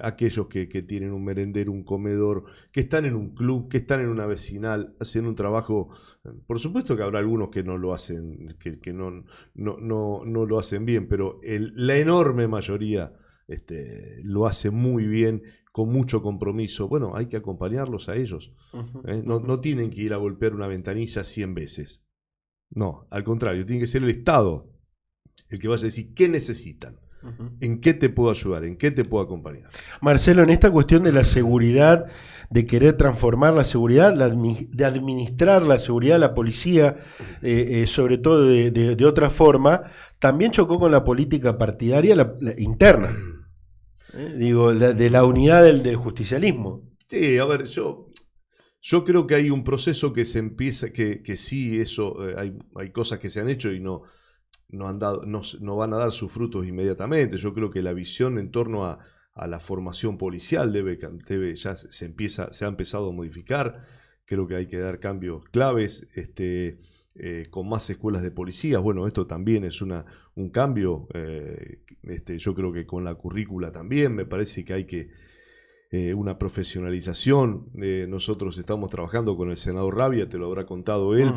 B: aquellos que tienen un merendero, un comedor, que están en un club, que están en una vecinal, hacen un trabajo. Por supuesto que habrá algunos que no lo hacen, que no lo hacen bien, pero la enorme mayoría lo hace muy bien, con mucho compromiso. Bueno, hay que acompañarlos a ellos. No tienen que ir a golpear una ventanilla 100 veces. No, al contrario, tiene que ser el Estado el que vaya a decir qué necesitan, en qué te puedo ayudar, en qué te puedo acompañar.
A: Marcelo, en esta cuestión de la seguridad, de querer transformar la seguridad, de administrar la seguridad, la policía, sobre todo de otra forma, también chocó con la política partidaria la interna, de la unidad del justicialismo.
B: Sí, a ver, yo Yo creo que hay un proceso que se empieza, que sí, eso, hay cosas que se han hecho y no han dado, no van a dar sus frutos inmediatamente. Yo creo que la visión en torno a la formación policial ya se ha empezado a modificar. Creo que hay que dar cambios claves, con más escuelas de policías. Bueno, esto también es un cambio. Yo creo que con la currícula también me parece que hay que una profesionalización. Nosotros estamos trabajando con el senador Rabia, te lo habrá contado él,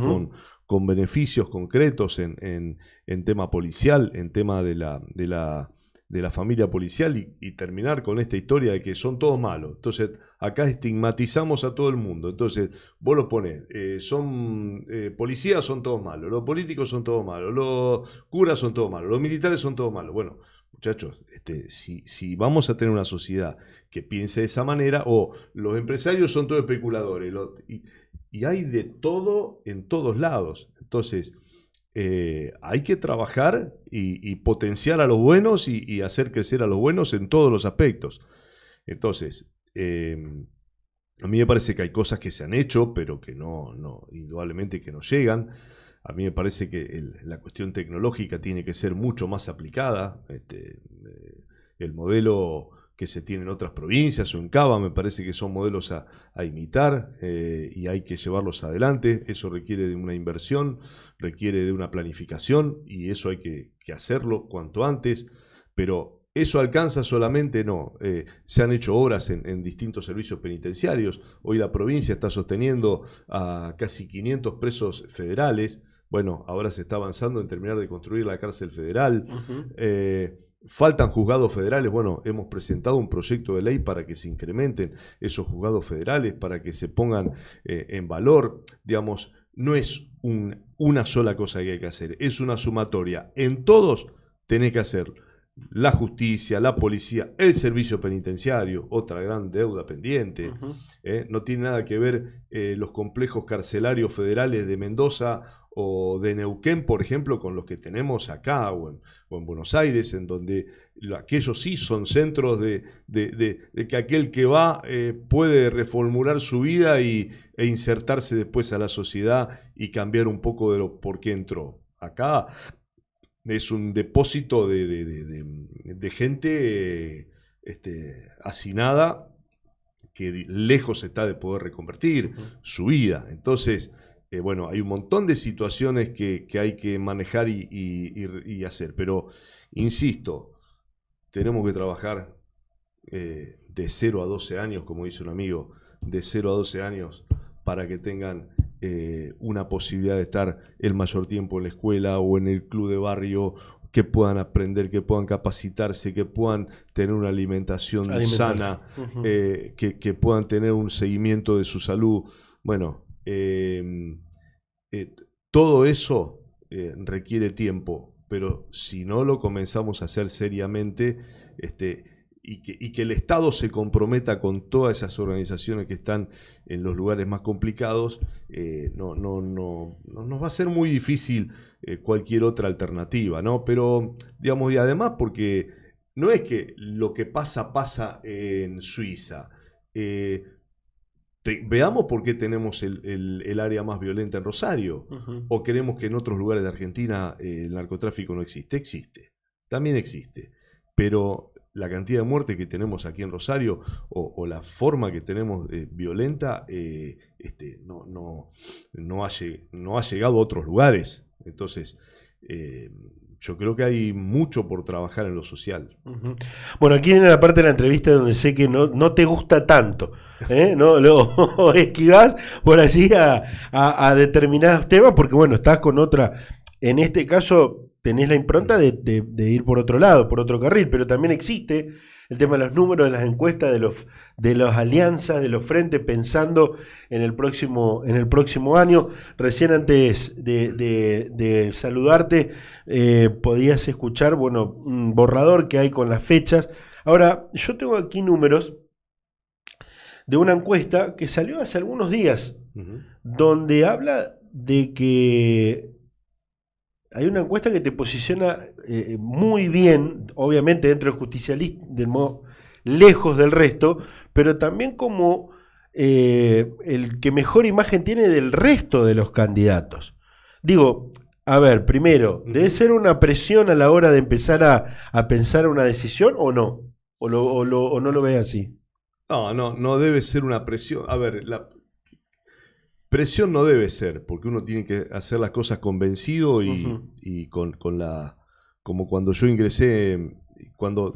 B: con beneficios concretos en tema policial, en tema de la familia policial y terminar con esta historia de que son todos malos. Entonces, acá estigmatizamos a todo el mundo. Entonces, vos lo ponés, policías son todos malos, los políticos son todos malos, los curas son todos malos, los militares son todos malos. Bueno, muchachos, si vamos a tener una sociedad que piense de esa manera, o los empresarios son todos especuladores, y hay de todo en todos lados. Entonces, hay que trabajar y potenciar a los buenos y hacer crecer a los buenos en todos los aspectos. Entonces, a mí me parece que hay cosas que se han hecho, pero que indudablemente que no llegan. A mí me parece que la cuestión tecnológica tiene que ser mucho más aplicada. El modelo que se tiene en otras provincias o en Cava me parece que son modelos a imitar, y hay que llevarlos adelante. Eso requiere de una inversión, requiere de una planificación, y eso hay que hacerlo cuanto antes. Pero ¿eso alcanza solamente? No. Se han hecho obras en distintos servicios penitenciarios. Hoy la provincia está sosteniendo a casi 500 presos federales. Bueno, ahora se está avanzando en terminar de construir la cárcel federal. Faltan juzgados federales. Bueno, hemos presentado un proyecto de ley para que se incrementen esos juzgados federales, para que se pongan en valor. Digamos, no es una sola cosa que hay que hacer, es una sumatoria. En todos tenés que hacer la justicia, la policía, el servicio penitenciario, otra gran deuda pendiente. No tiene nada que ver los complejos carcelarios federales de Mendoza o de Neuquén, por ejemplo, con los que tenemos acá o en Buenos Aires, en donde aquellos sí son centros de que aquel que va puede reformular su vida e insertarse después a la sociedad y cambiar un poco de lo por qué entró. Acá es un depósito de gente hacinada que lejos está de poder reconvertir su vida. Entonces, bueno, hay un montón de situaciones que hay que manejar y hacer. Pero, insisto, tenemos que trabajar de 0 a 12 años, como dice un amigo, de 0 a 12 años para que tengan una posibilidad de estar el mayor tiempo en la escuela o en el club de barrio, que puedan aprender, que puedan capacitarse, que puedan tener una alimentación sana, que puedan tener un seguimiento de su salud. Bueno, todo eso requiere tiempo, pero si no lo comenzamos a hacer seriamente, y que el Estado se comprometa con todas esas organizaciones que están en los lugares más complicados, no nos va a ser muy difícil cualquier otra alternativa, ¿no? Pero, digamos, y además porque no es que lo que pasa en Suiza. Veamos por qué tenemos el área más violenta en Rosario, o queremos que en otros lugares de Argentina el narcotráfico no existe. Existe, también existe, pero la cantidad de muertes que tenemos aquí en Rosario o la forma que tenemos violenta no ha llegado a otros lugares. Entonces, yo creo que hay mucho por trabajar en lo social.
A: Bueno, aquí viene la parte de la entrevista donde sé que no te gusta tanto, ¿no? Lo esquivás por allí a determinados temas, porque bueno, estás con otra. En este caso tenés la impronta de ir por otro lado, por otro carril, pero también existe el tema de los números, de las encuestas, de las alianzas, de los frentes, pensando en el próximo año. Recién antes de saludarte, podías escuchar, bueno, un borrador que hay con las fechas. Ahora, yo tengo aquí números de una encuesta que salió hace algunos días, donde habla de que hay una encuesta que te posiciona muy bien, obviamente dentro del justicialismo, lejos del resto, pero también como el que mejor imagen tiene del resto de los candidatos. Digo, a ver, primero, ¿debe ser una presión a la hora de empezar a pensar una decisión o no? ¿O no lo ve así?
B: No debe ser una presión. A ver, la presión no debe ser, porque uno tiene que hacer las cosas convencido y con la... Como cuando yo ingresé, cuando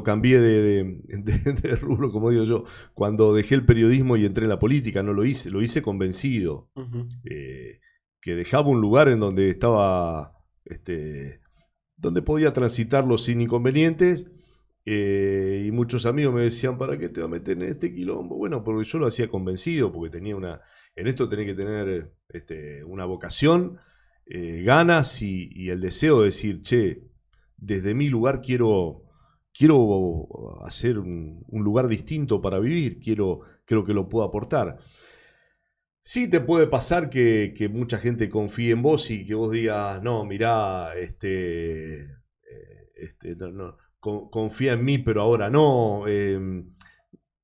B: cambié de rubro, como digo yo, cuando dejé el periodismo y entré en la política, no lo hice convencido. Que dejaba un lugar en donde estaba, donde podía transitarlo sin inconvenientes, y muchos amigos me decían, ¿para qué te vas a meter en este quilombo? Bueno, porque yo lo hacía convencido, porque en esto tenés que tener una vocación, ganas y el deseo de decir, che, desde mi lugar quiero hacer un lugar distinto para vivir, creo que lo puedo aportar. Sí te puede pasar que mucha gente confíe en vos y que vos digas, no, mirá, confía en mí, pero ahora no.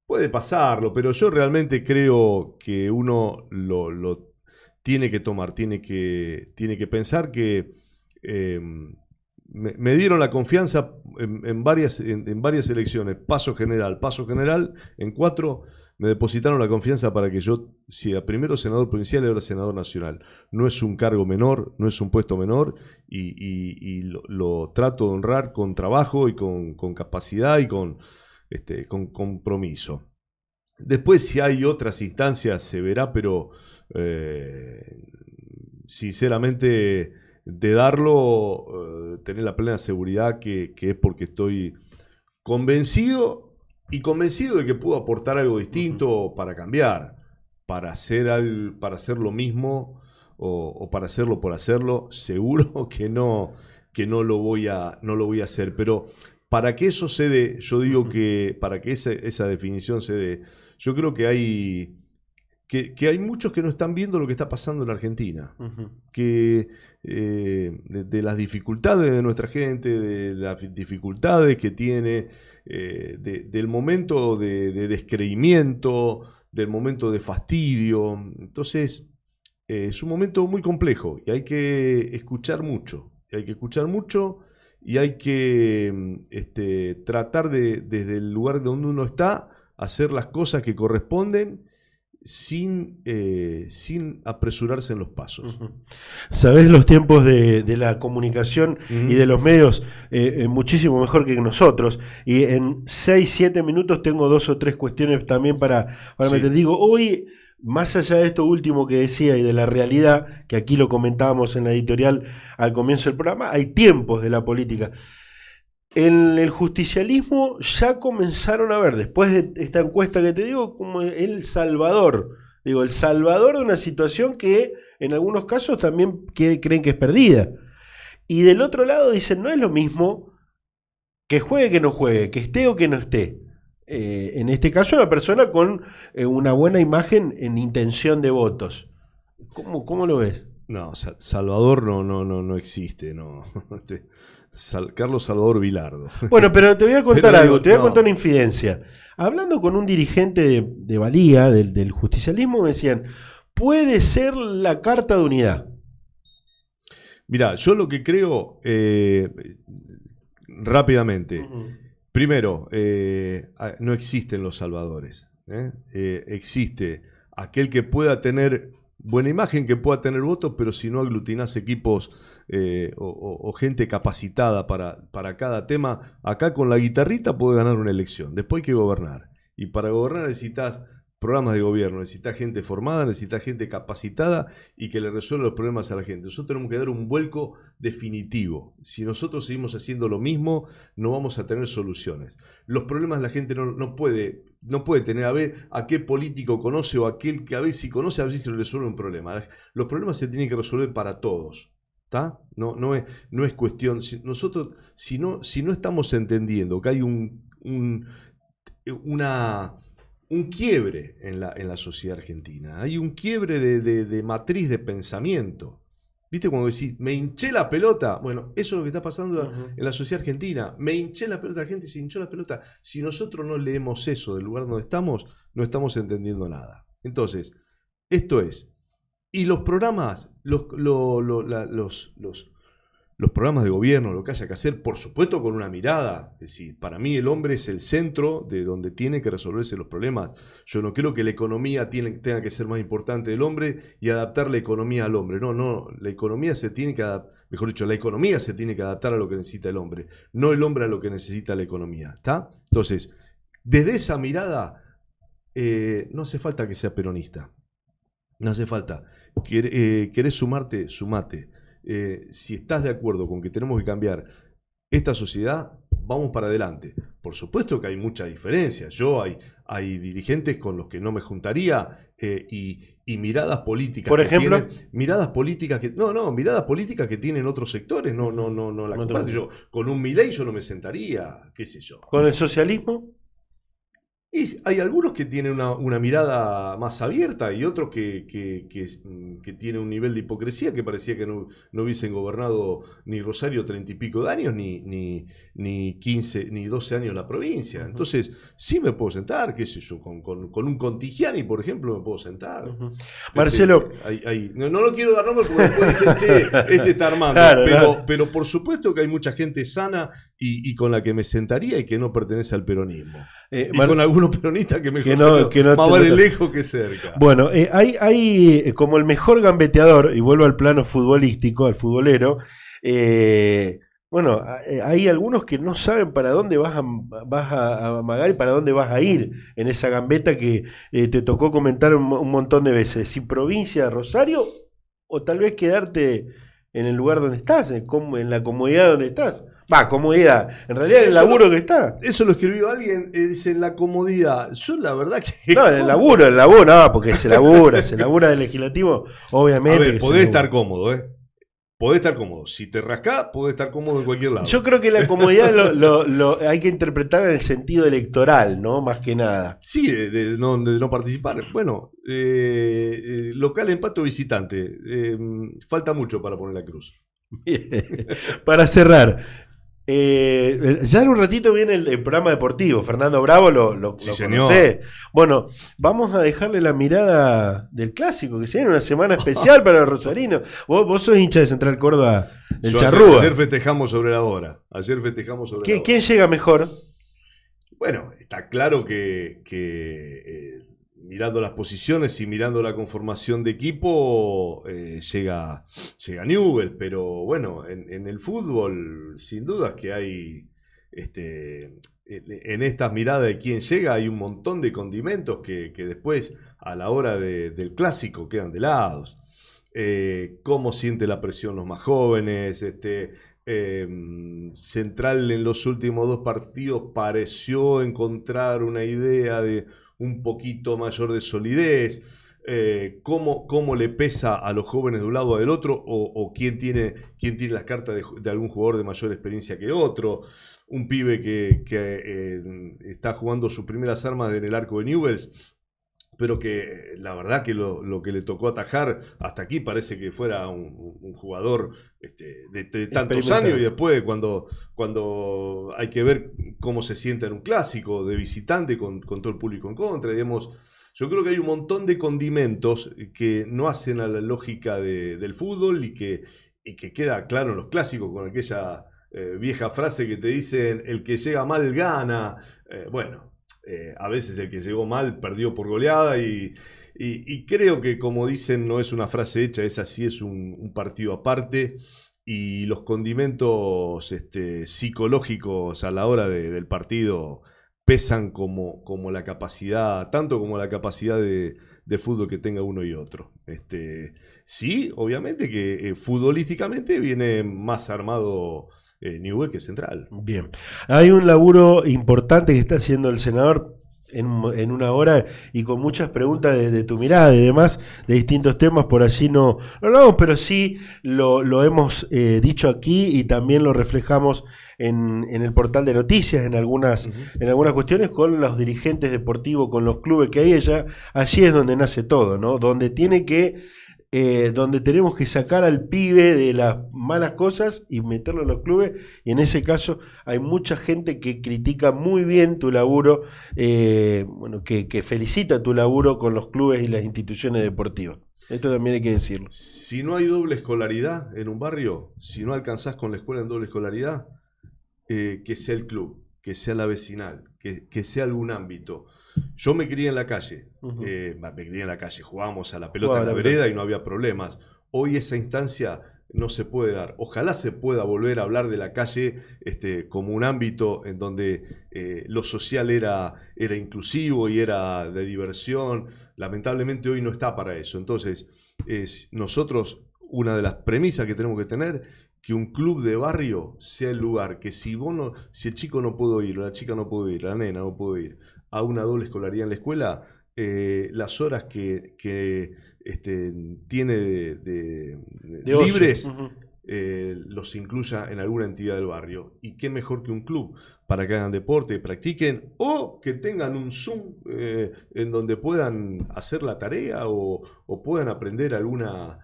B: Puede pasarlo, pero yo realmente creo que uno lo tiene que tomar, tiene que pensar que me dieron la confianza en varias elecciones, paso general, en 4 me depositaron la confianza para que yo sea primero senador provincial y ahora senador nacional. No es un cargo menor, no es un puesto menor y lo trato de honrar con trabajo y con capacidad y con compromiso. Después, si hay otras instancias, se verá, pero sinceramente, de darlo, tener la plena seguridad que es porque estoy convencido de que puedo aportar algo distinto para cambiar, para hacer lo mismo o para hacerlo por hacerlo. Seguro que no lo voy a hacer, pero para que eso se dé, yo digo que para que esa definición se dé, yo creo que hay muchos que no están viendo lo que está pasando en la Argentina, que de las dificultades de nuestra gente, de las dificultades que tiene, del momento de descreimiento, del momento de fastidio. Entonces, es un momento muy complejo y hay que escuchar mucho, y hay que tratar desde el lugar donde uno está, hacer las cosas que corresponden sin apresurarse en los pasos.
A: Sabés los tiempos de la comunicación y de los medios muchísimo mejor que nosotros. Y en 6, 7 minutos tengo 2 o 3 cuestiones también para meter. Digo, hoy, más allá de esto último que decía y de la realidad, que aquí lo comentábamos en la editorial al comienzo del programa, hay tiempos de la política. En el justicialismo ya comenzaron a ver, después de esta encuesta que te digo, como el salvador. Digo, el salvador de una situación que en algunos casos también creen que es perdida. Y del otro lado dicen, no es lo mismo que juegue que no juegue, que esté o que no esté. En este caso, una persona con una buena imagen en intención de votos. ¿Cómo lo ves?
B: No, Salvador no existe, no. Carlos Salvador Vilardo.
A: Bueno, pero te voy a contar algo, te voy a contar una infidencia. Hablando con un dirigente de valía, del justicialismo, me decían, puede ser la carta de unidad.
B: Mirá, yo lo que creo, rápidamente, primero, no existen los salvadores. Existe aquel que pueda tener buena imagen, que pueda tener votos, pero si no aglutinás equipos o gente capacitada para cada tema, acá con la guitarrita podés ganar una elección, después hay que gobernar. Y para gobernar necesitas programas de gobierno, necesitas gente formada, necesitas gente capacitada y que le resuelva los problemas a la gente. Nosotros tenemos que dar un vuelco definitivo. Si nosotros seguimos haciendo lo mismo, no vamos a tener soluciones. Los problemas la gente no puede tener a ver a qué político conoce o aquel que a ver si conoce, a ver si se le resuelve un problema. Los problemas se tienen que resolver para todos. ¿Tá? No es cuestión. Nosotros, si no estamos entendiendo que hay un quiebre en la sociedad argentina, hay un quiebre de matriz de pensamiento. ¿Viste cuando decís, me hinché la pelota? Bueno, eso es lo que está pasando en la sociedad argentina. Me hinché la pelota, la gente se hinchó la pelota. Si nosotros no leemos eso del lugar donde estamos, no estamos entendiendo nada. Entonces, esto es, y los programas, los programas de gobierno, lo que haya que hacer, por supuesto con una mirada, es decir, para mí el hombre es el centro de donde tienen que resolverse los problemas. Yo no creo que la economía tenga que ser más importante del hombre y adaptar la economía al hombre. No, la economía se tiene que adaptar, mejor dicho, la economía se tiene que adaptar a lo que necesita el hombre, no el hombre a lo que necesita la economía, ¿está? Entonces, desde esa mirada, no hace falta que sea peronista, no hace falta. ¿Querés sumarte? Sumate. Si estás de acuerdo con que tenemos que cambiar esta sociedad, vamos para adelante. Por supuesto que hay muchas diferencias. Hay dirigentes con los que no me juntaría y miradas políticas.
A: Por ejemplo,
B: miradas políticas que tienen otros sectores. No la comparto. Yo con un Milei yo no me sentaría, qué sé yo.
A: ¿Con el socialismo?
B: Y hay algunos que tienen una mirada más abierta y otros que tienen un nivel de hipocresía que parecía que no hubiesen gobernado ni Rosario 30 y pico de años, ni 15, ni 12 años la provincia. Uh-huh. Entonces, sí me puedo sentar, qué sé yo, con un Contigiani, por ejemplo, me puedo sentar.
A: Uh-huh. Marcelo.
B: No lo quiero dar nombre porque después dicen, che, este está armando. Claro, pero por supuesto que hay mucha gente sana y con la que me sentaría y que no pertenece al peronismo. Y con algunos peronistas que mejor que no más vale lejos que cerca.
A: Bueno, hay como el mejor gambeteador, y vuelvo al plano futbolístico, al futbolero, hay algunos que no saben para dónde vas a amagar y para dónde vas a ir en esa gambeta que te tocó comentar un montón de veces. Si provincia, Rosario, o tal vez quedarte en el lugar donde estás, en la comodidad donde estás. Comodidad. En realidad sí, el laburo que está.
B: Eso lo escribió alguien, dice la comodidad. Yo la verdad que...
A: No, el laburo, porque se labura del legislativo, obviamente.
B: A ver, podés estar cómodo, Podés estar cómodo. Si te rascás, podés estar cómodo en cualquier lado.
A: Yo creo que la comodidad lo hay que interpretar en el sentido electoral, ¿no? Más que nada.
B: Sí, de no participar. Bueno, local, empate o visitante. Falta mucho para poner la cruz.
A: Para cerrar. Ya en un ratito viene el programa deportivo. Fernando Bravo lo conocé. Bueno, vamos a dejarle la mirada del clásico, que se viene una semana especial para los rosarinos. Vos sos hincha de Central Córdoba del Charrúa.
B: Ayer festejamos sobre la hora.
A: ¿Quién llega mejor?
B: Bueno, está claro que mirando las posiciones y mirando la conformación de equipo, llega Newell's, pero bueno, en el fútbol, sin dudas que hay, en estas miradas de quién llega, hay un montón de condimentos que después, a la hora del clásico, quedan de lados. Cómo siente la presión los más jóvenes, Central en los últimos 2 partidos pareció encontrar una idea de un poquito mayor de solidez, cómo le pesa a los jóvenes de un lado o del otro, o quién tiene las cartas de algún jugador de mayor experiencia que otro, un pibe que está jugando sus primeras armas en el arco de Newell's, pero que la verdad que lo que le tocó atajar hasta aquí parece que fuera un jugador de tantos años, y después cuando hay que ver cómo se sienta en un clásico de visitante con todo el público en contra, digamos, yo creo que hay un montón de condimentos que no hacen a la lógica del fútbol y que queda claro en los clásicos con aquella vieja frase que te dicen el que llega mal gana. A veces el que llegó mal perdió por goleada y creo que, como dicen, no es una frase hecha, es así, es un partido aparte, y los condimentos psicológicos a la hora del partido pesan como la capacidad, tanto como la capacidad de fútbol que tenga uno y otro. Sí, obviamente que futbolísticamente viene más armado Newell's que Central.
A: Bien. Hay un laburo importante que está haciendo el senador en una hora y con muchas preguntas de tu mirada y demás, de distintos temas. Por allí no hablamos, pero sí lo hemos dicho aquí y también lo reflejamos en el portal de noticias, en algunas cuestiones con los dirigentes deportivos, con los clubes que hay allá. Allí es donde nace todo, ¿no? Donde tiene que donde tenemos que sacar al pibe de las malas cosas y meterlo en los clubes, y en ese caso hay mucha gente que critica muy bien tu laburo, bueno, que felicita tu laburo con los clubes y las instituciones deportivas. Esto también hay que decirlo.
B: Si no hay doble escolaridad en un barrio, si no alcanzás con la escuela en doble escolaridad, que sea el club, que sea la vecinal, que sea algún ámbito. Yo me crié en la calle, me crié en la calle, jugábamos a la pelota en la vereda y no había problemas. Hoy esa instancia no se puede dar. Ojalá se pueda volver a hablar de la calle como un ámbito en donde lo social era inclusivo y era de diversión. Lamentablemente hoy no está para eso. Entonces, nosotros, una de las premisas que tenemos que tener, que un club de barrio sea el lugar que si el chico no puede ir, o la chica no puede ir, la nena no puede ir a una doble escolaridad en la escuela, las horas que tiene de libres, los incluya en alguna entidad del barrio. Y qué mejor que un club para que hagan deporte, practiquen, o que tengan un Zoom en donde puedan hacer la tarea o puedan aprender alguna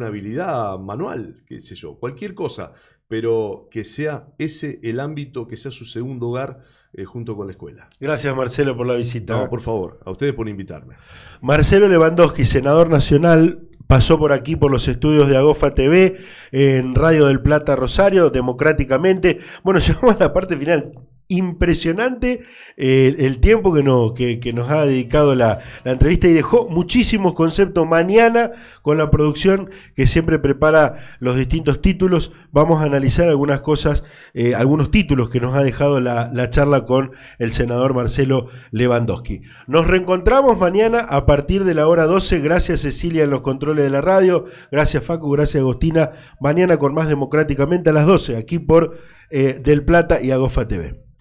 B: habilidad manual, qué sé yo, cualquier cosa, pero que sea ese el ámbito, que sea su segundo hogar junto con la escuela.
A: Gracias, Marcelo, por la visita.
B: No, por favor, a ustedes por invitarme.
A: Marcelo Lewandowski, senador nacional, pasó por aquí por los estudios de Agofa TV, en Radio del Plata Rosario, democráticamente. Bueno, llegamos a la parte final. Impresionante el tiempo que nos ha dedicado la entrevista, y dejó muchísimos conceptos. Mañana, con la producción que siempre prepara los distintos títulos, vamos a analizar algunas cosas, algunos títulos que nos ha dejado la charla con el senador Marcelo Lewandowski. Nos reencontramos mañana a partir de la hora 12. Gracias, Cecilia, en los controles de la radio. Gracias, Facu. Gracias, Agostina. Mañana con más Democráticamente a las 12, aquí por Del Plata y Agofa TV.